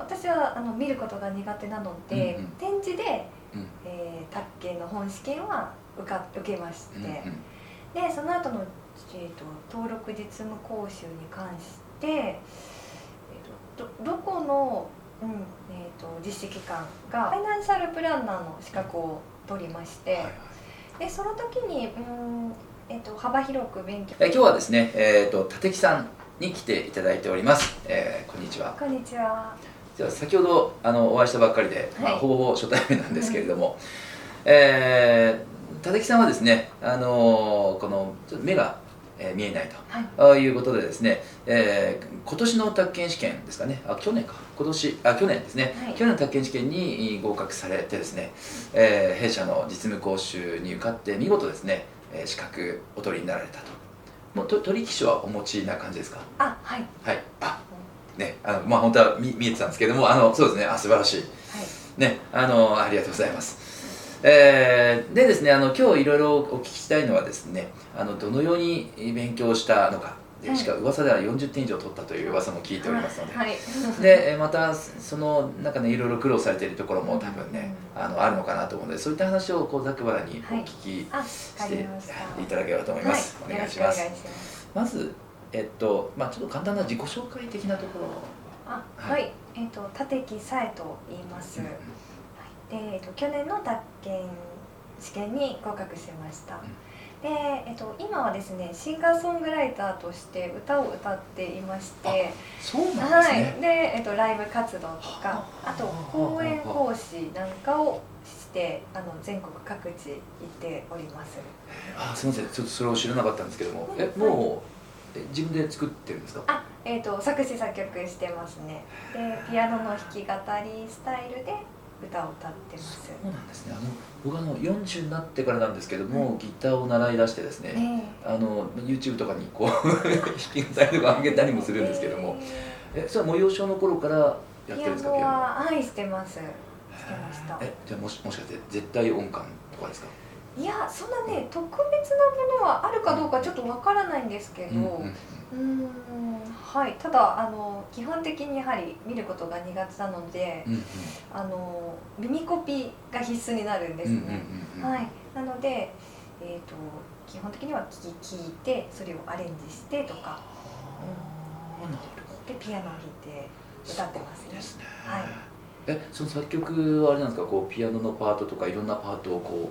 私は見ることが苦手なので、うんうん展示で、うん宅建の本試験は受けまして、うんうんでその後の、登録実務講習に関して、どこの、実施機関がファイナンシャルプランナーの資格を取りまして、はいはい、でその時に幅広く勉強。今日はですね、立木さんに来ていただいております。こんにちは。こんにちは。じゃあ先ほどお会いしたばっかりで、はい、ほぼほぼ初対面なんですけれども、立木さんはですね、このちょっと目が見えないということでですね、今年の宅建試験ですかね、去年ですね、はい、去年の宅建試験に合格されてですね、弊社の実務講習に受かって見事ですね、資格お取りになられたと。もう取引士はお持ちな感じですか？はい。はい。ね、本当は見えてたんですけども、そうですね、素晴らしい。はい、ね、ありがとうございます。でですね、今日いろいろお聞きしたいのはですね、どのように勉強したのか、でしかも噂では40点以上取ったという噂も聞いておりますので、はい、でまたその中ね、いろいろ苦労されているところも多分ね、あるのかなと思うので、そういった話をざっくばらんにお聞きしていただければと思います。お願いします。まずちょっと簡単な自己紹介的なところ。はい、立木紗恵と言います。で、去年の宅建試験に合格しました。で、今はですね、シンガーソングライターとして歌を歌っていまして、そうなんですね。で、ライブ活動とか、あと講演講師なんかをして全国各地行っております。すみません、ちょっとそれを知らなかったんですけども、もう自分で作ってるんですか？作詞作曲してますね。で、ピアノの弾き語りスタイルで歌を歌ってます。そうなんですね。僕40になってからなんですけども、ギターを習い出してですね、YouTube とかにこう弾き語りとか上げたりもするんですけども、それはもう幼少の頃からやってるんですか？ピアノははいしてます。してました。じゃあもしかして絶対音感とかですか？いや、そんなね、特別なものはあるかどうかちょっとわからないんですけど、はい、ただ基本的にやはり見ることが苦手なので、耳コピが必須になるんですね。はい、なので、基本的には聞いてそれをアレンジしてとか、でピアノを弾いて歌ってますね。はい。その作曲はあれなんですか、こうピアノのパートとかいろんなパートをこう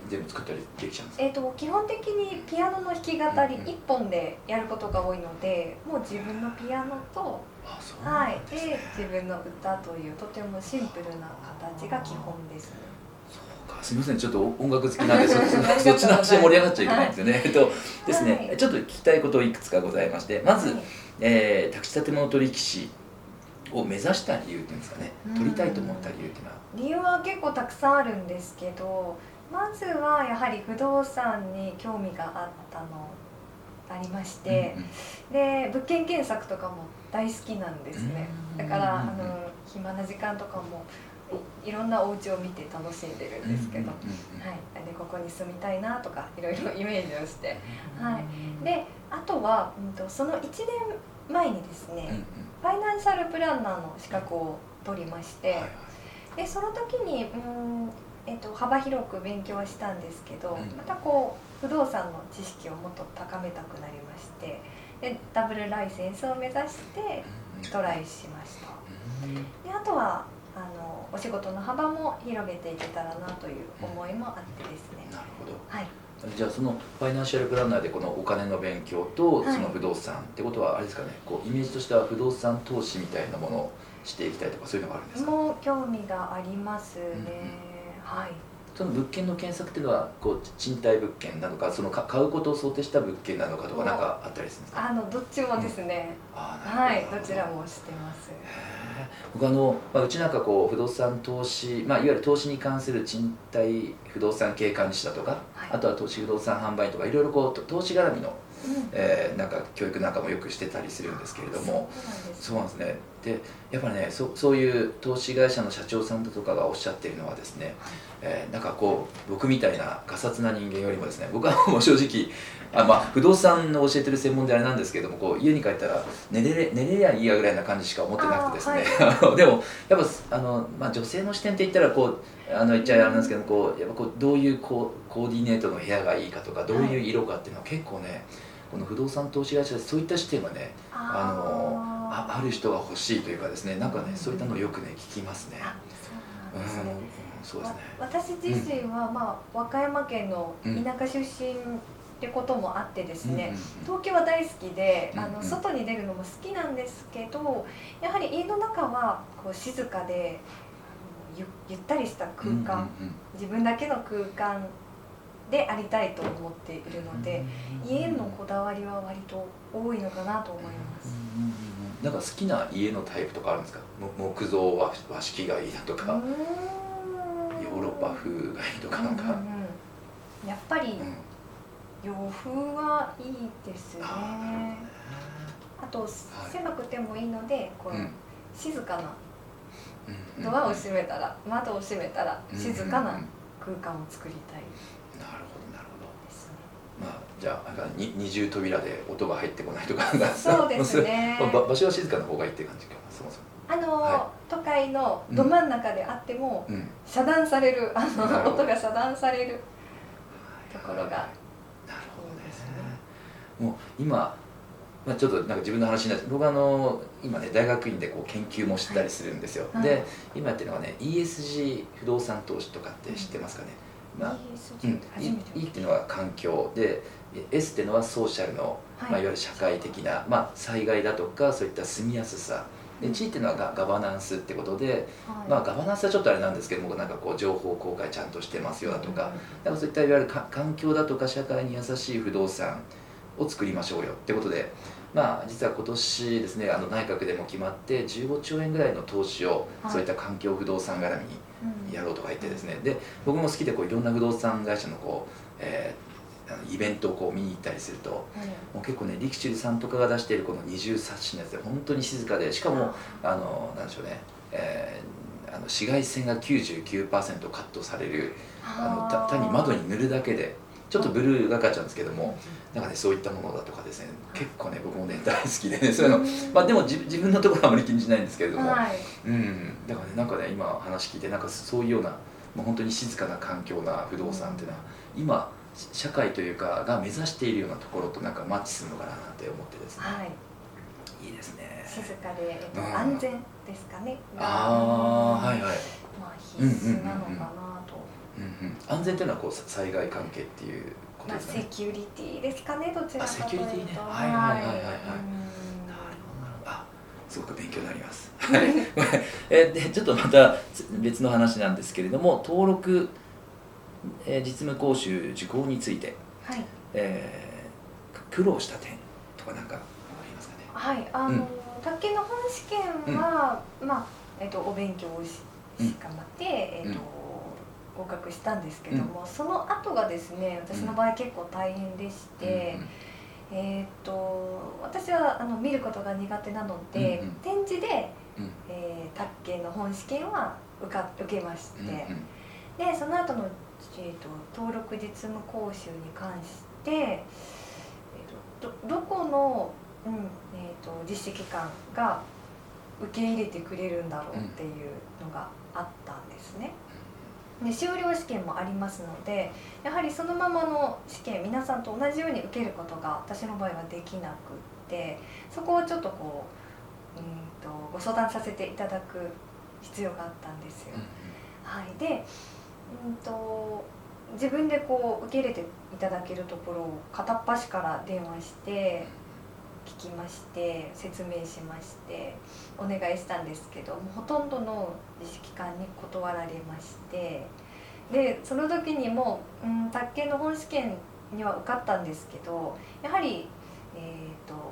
全部作ったりできちゃうんですか？基本的にピアノの弾き語り1本でやることが多いので、もう自分のピアノと、で自分の歌というとてもシンプルな形が基本ですね。そうか、すみません、ちょっと音楽好きなんでそっちの話で盛り上がっちゃいけないんですよね。ですね、ちょっと聞きたいこといくつかございまして、まず、宅地建物取引士を目指した理由っていうんですかね、取りたいと思った理由っていうのは？理由は結構たくさんあるんですけど、まずはやはり不動産に興味がありまして、で物件検索とかも大好きなんですね。だから暇な時間とかもいろんなお家を見て楽しんでるんですけど、でここに住みたいなとかいろいろイメージをして、であとはその1年前にですね、ファイナンシャルプランナーの資格を取りまして、でその時に幅広く勉強したんですけど、また不動産の知識をもっと高めたくなりまして、でダブルライセンスを目指してトライしました。であとはお仕事の幅も広げていけたらなという思いもあってですね。なるほど。はい。じゃあそのファイナンシャルプランナーでこのお金の勉強とその不動産ってことはあれですかね、イメージとしては不動産投資みたいなものをしていきたいとかそういうのがあるんですか？もう興味がありますね。はい。その物件の検索っていうのは賃貸物件なのか、その買うことを想定した物件なのかとかなんかあったりするんですか？どっちもですね。はい、どちらもしてます。僕うちなんか不動産投資、いわゆる投資に関する賃貸不動産経営管理士だとか、あとは投資不動産販売とかいろいろ投資絡みのなんか教育なんかもよくしてたりするんですけれども、そうなんですね。でやっぱりねそういう投資会社の社長さんだとかがおっしゃっているのはですね、なんかこう僕みたいなガサツな人間よりもですね、僕はもう正直不動産の教えてる専門であれなんですけども、こう家に帰ったら寝れりゃいいやぐらいな感じしか思ってなくてですね、でもやっぱ女性の視点って言ったらこう言っちゃあれなんですけど、こうやっぱこうどういうコーディネートの部屋がいいかとか、どういう色かっていうのは結構ね、この不動産投資会社でそういった視点がねある人が欲しいというかですね、なんかねそういったのをよくね聞きますね。そうですね。私自身は、和歌山県の田舎出身ってこともあってですね、東京は大好きで外に出るのも好きなんですけど、やはり家の中はこう静かでゆったりした空間、自分だけの空間でありたいと思っているので、家へのこだわりは割と多いのかなと思います。なんか好きな家のタイプとかあるんですか？木造和式がいいだとか、ヨーロッパ風がいいとかなんか。やっぱり洋風はいいですね。あと狭くてもいいので、こう静かなドアを閉めたら、窓を閉めたら静かな空間を作りたい。なるほどなるほどですね。じゃあ二重扉で音が入ってこないとか、そうですね。場所は静かな方がいいって感じかな、そもそも。都会のど真ん中であっても遮断される、音が遮断されるところが。なるほどですね。もう今ちょっとなんか自分の話になって、僕は今ね大学院でこう研究もしたりするんですよ。で今やってるのはね ESG 不動産投資とかって知ってますかね。E っていうのは環境で、S っていうのはソーシャルの、いわゆる社会的な、災害だとかそういった住みやすさで、G っていうのはガバナンスってことで、ガバナンスはちょっとあれなんですけども、なんかこう情報公開ちゃんとしてますよだとか、だからそういったいわゆる環境だとか社会に優しい不動産を作りましょうよってことで、実は今年ですね内閣でも決まって15兆円ぐらいの投資をそういった環境不動産絡みにやろうとか言ってですね、で僕も好きでこういろんな不動産会社のこう、イベントをこう見に行ったりすると、もう結構ねリクシルさんとかが出しているこの二重サッシのやつで本当に静かで、しかもなんでしょうね、紫外線が 99% カットされる単に窓に塗るだけでちょっとブルーがかっちゃうんですけども、なんかねそういったものだとかですね、結構ね僕もね大好きでね、そういうのでも自分のところはあまり気にしないんですけれども、だからねなんかね今話聞いて、なんかそういうようなもう本当に静かな環境な不動産っていうのは今社会というかが目指しているようなところとなんかマッチするのかななんて思ってですね、いいですね。静かで安全ですかね。必須なのかなと。安全というのはこう災害関係っていうことですかね。セキュリティですかね、どちらかというと。セキュリティね。なるほどなるほど。すごく勉強になります。でちょっとまた別の話なんですけれども、登録、実務講習受講について、苦労した点とかなんかありますかね。宅建の本試験は、お勉強を頑張って、合格したんですけども、その後がですね、私の場合結構大変でして、私は見ることが苦手なので、展示で宅建の本試験は受けまして、でその後の登録実務講習に関して、どこの実施機関が受け入れてくれるんだろうっていうのがあったんですね。で修了試験もありますので、やはりそのままの試験皆さんと同じように受けることが私の場合はできなくって、そこをちょっとこうご相談させていただく必要があったんですよ。で自分でこう受け入れていただけるところを片っ端から電話して聞きまして、説明しましてお願いしたんですけども、ほとんどの実施機関に断られまして、でその時にも宅建の本試験には受かったんですけど、やはり、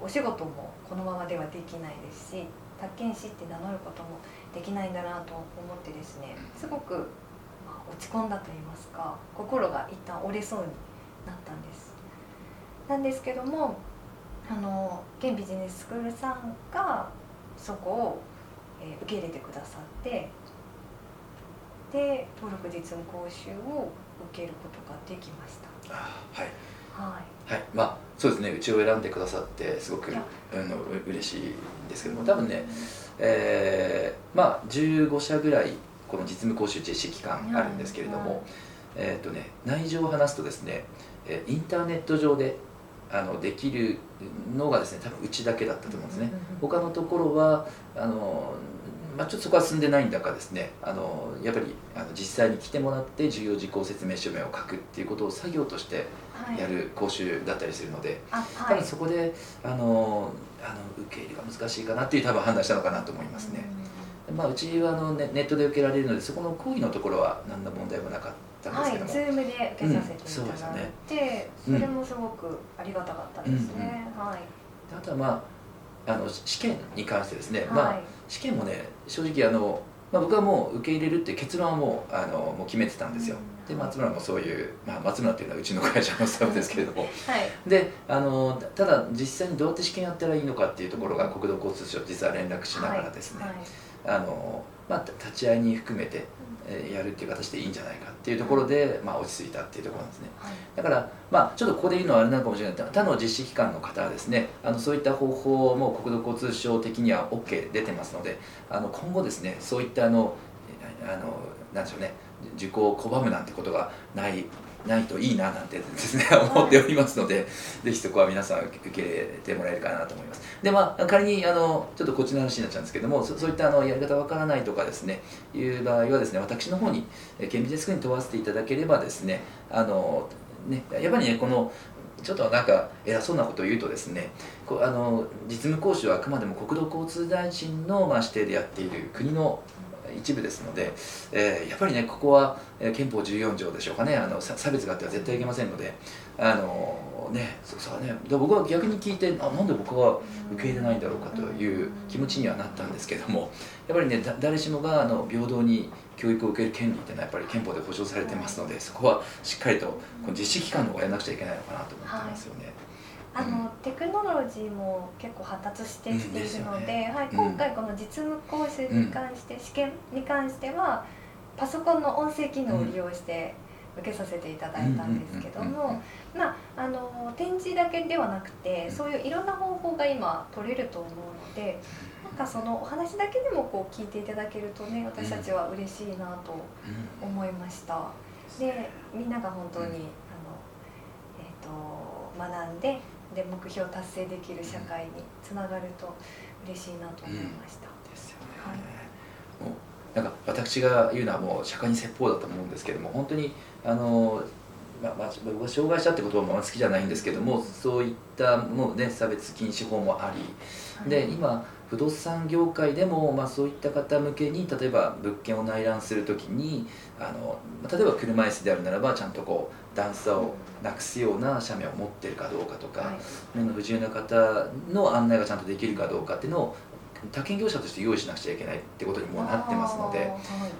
お仕事もこのままではできないですし、宅建士って名乗ることもできないんだなと思ってですね、すごく落ち込んだと言いますか、心が一旦折れそうになったんです。なんですけども、県ビジネススクールさんがそこを受け入れてくださって、で登録実務講習を受けることができました。はいはい、はい、まあそうですね、うちを選んでくださってすごく嬉しいんですけども、多分ね、まあ15社ぐらいこの実務講習実施期間あるんですけれども、内情を話すとですね、インターネット上でできるのがですね、多分うちだけだったと思うんですね。他のところはまあ、ちょっとそこは進んでないんだかですね、やっぱり実際に来てもらって重要事項説明書面を書くっていうことを作業としてやる講習だったりするので、多分そこで受け入れが難しいかなっていう多分判断したのかなと思いますね。まあ、うちはネットで受けられるので、そこの講義のところは何の問題もなかったんですけども、はい、Zoom で受けさせていただいて、それもすごくありがたかったですね。はい。あとはまあ試験に関してですね、まあ試験もね、正直まあ、僕はもう受け入れるっていう結論はもう決めてたんですよ。で松村もそういう、まあ、松村っていうのはうちの会社のスタッフですけれども、はい、でただ実際にどうやって試験やったらいいのかっていうところが国土交通省実は連絡しながらですね、まあ、立ち会いに含めてやるっていう形でいいんじゃないかっていうところで、まあ、落ち着いたっていうところなんですね。だから、まあ、ちょっとここで言うのはあれなのかもしれない。他の実施機関の方はですね、そういった方法も国土交通省的には OK 出てますので、今後ですね、そういったなんでしょうね、受講を拒むなんてことがないといいななんてですね思っておりますので、ぜひそこは皆さん受け入れてもらえるかなと思います。でまあ仮にちょっとこっちの話になっちゃうんですけども、そういったやり方わからないとかですねいう場合はですね、私の方に県民デスクに問わせていただければですね、やっぱりね、このちょっとなんか偉そうなことを言うとですね、実務講習はあくまでも国土交通大臣の指定でやっている国の一部ですので、やっぱりね、ここは憲法14条でしょうかね、差別があっては絶対いけませんので、僕は逆に聞いて、なんで僕は受け入れないんだろうかという気持ちにはなったんですけども、やっぱりね、誰しもが平等に教育を受ける権利っていうのはやっぱり憲法で保障されてますので、そこはしっかりとこの実施機関の方がやらなくちゃいけないのかなと思ってますよね。テクノロジーも結構発達してきているので、今回この実務講習に関して、試験に関してはパソコンの音声機能を利用して受けさせていただいたんですけども、展示だけではなくて、そういういろんな方法が今取れると思うので、なんかそのお話だけでもこう聞いていただけるとね、私たちは嬉しいなと思いました。でみんなが本当に学んで目標達成できる社会につながると嬉しいなと思いました。ですよね。もうなんか私が言うのはもう釈迦に説法だと思うんですけども、本当に僕は障害者って言葉も好きじゃないんですけども、そういったもうね、差別禁止法もあり、で今不動産業界でも、そういった方向けに例えば物件を内覧するときに例えば車椅子であるならばちゃんとこう段差をなくすような斜面を持っているかどうかとか、目の不自由な方の案内がちゃんとできるかどうかっていうのを他県業者として用意しなくちゃいけないってことにもうなってますので、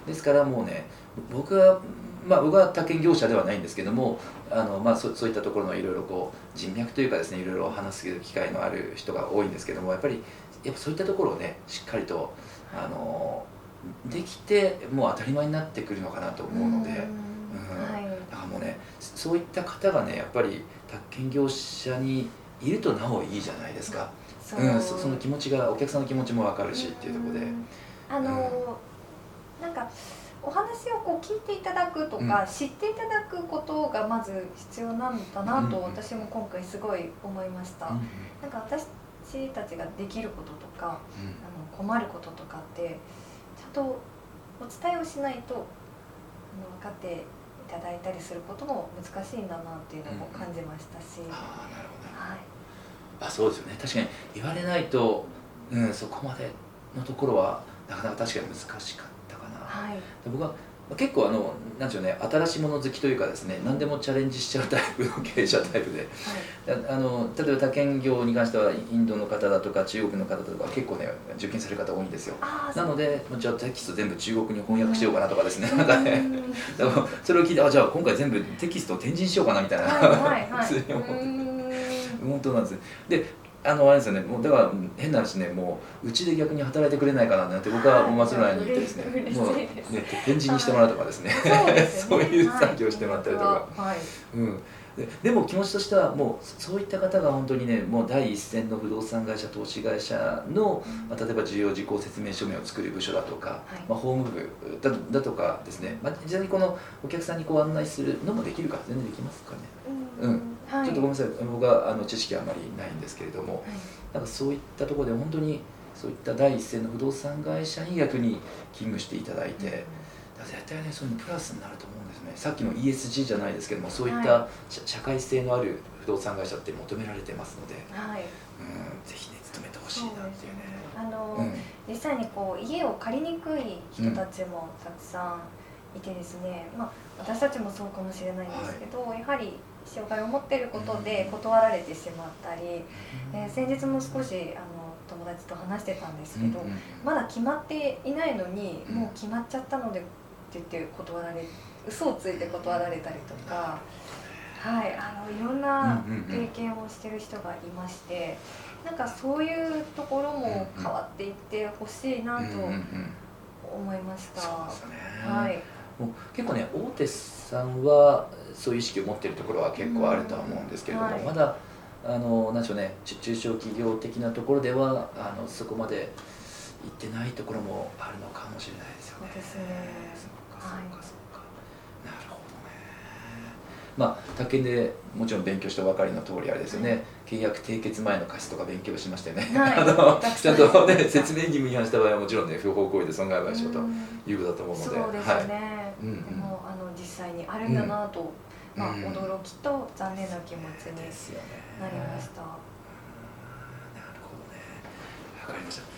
ですからもうね、僕は他県業者ではないんですけども、そういったところのいろいろこう人脈というかですね、いろいろ話す機会のある人が多いんですけども、やっぱそういったところをね、しっかりとできてもう当たり前になってくるのかなと思うので、だからもうね、そういった方がね、やっぱり他県業者にいるとなおいいじゃないですか。その気持ちが、お客さんの気持ちも分かるしっていうところで、なんかお話をこう聞いていただくとか、知っていただくことがまず必要なんだなと私も今回すごい思いました。なんか私たちができることとか、困ることとかってちゃんとお伝えをしないと分かっていただいたりすることも難しいんだなっていうのも感じましたし。そうですよね。確かに言われないと、そこまでのところはなかなか確かに難しかったかな。僕は結構なんでしょうね、新しいもの好きというかですね、何でもチャレンジしちゃうタイプの経営者タイプで、例えば他県業に関してはインドの方だとか中国の方とか結構ね受験される方多いんですよ。なのでじゃあテキスト全部中国に翻訳しようかなとかですね、なんかね、それを聞いてじゃあ今回全部テキストを転人しようかなみたいな普通に思ってて、本当なんです。であれですよね、もうだから変な話ね、もううちで逆に働いてくれないかななんて僕は松浦に行ってですね、もうね展示にしてもらうとかですね、そういう作業してもらったりとか、でも気持ちとしてはもうそういった方が本当にね、もう第一線の不動産会社投資会社の、例えば重要事項説明書面を作る部署だとか、法務部だとかですね、実際にこのお客さんに案内するのもできるか、全然できますかね。ちょっとごめんなさい、僕は知識はあまりないんですけれども、なんかそういったところで本当にそういった第一線の不動産会社に逆に勤務していただいて、絶対ねそういうのプラスになると思うんですね。さっきの ESG じゃないですけども、そういった社会性のある不動産会社って求められてますので、ぜひね勤めてほしいなっていうね。実際に家を借りにくい人たちもたくさんいてですね、私たちもそうかもしれないんですけど、やはり障害を持っていることで断られてしまったり、先日も少し友達と話してたんですけど、まだ決まっていないのにもう決まっちゃったのでって言って嘘をついて断られたりとか、いろんな経験をしてる人がいまして、なんかそういうところも変わっていってほしいなと思いました。もう結構ね、大手さんはそういう意識を持っているところは結構あるとは思うんですけれども、まだなんでしょうね、中小企業的なところではそこまで行ってないところもあるのかもしれないですよね。そうですね。そうか。なるほどね。宅建でもちろん勉強したばかりの通りあれですよね、契約締結前の貸しとか勉強しましてね、ちゃんとね説明義務違反した場合はもちろんね不法行為で損害賠償ということだと思うので、そうですね。もう実際にあるんだなと、驚きと残念な気持ちになりました。なるほどね。わかりました。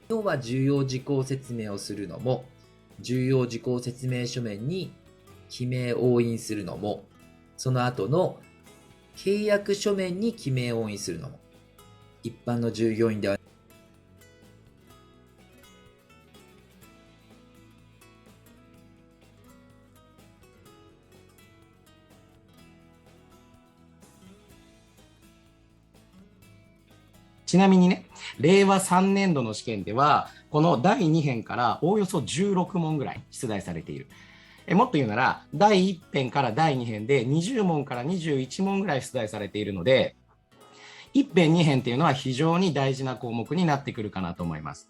要は重要事項説明をするのも、重要事項説明書面に記名押印するのも、その後の契約書面に記名押印するのも、一般の従業員ではちなみにね、令和3年度の試験では、この第2編からおおよそ16問ぐらい出題されている。もっと言うなら、第1編から第2編で20問から21問ぐらい出題されているので、1編2編っていうのは非常に大事な項目になってくるかなと思います。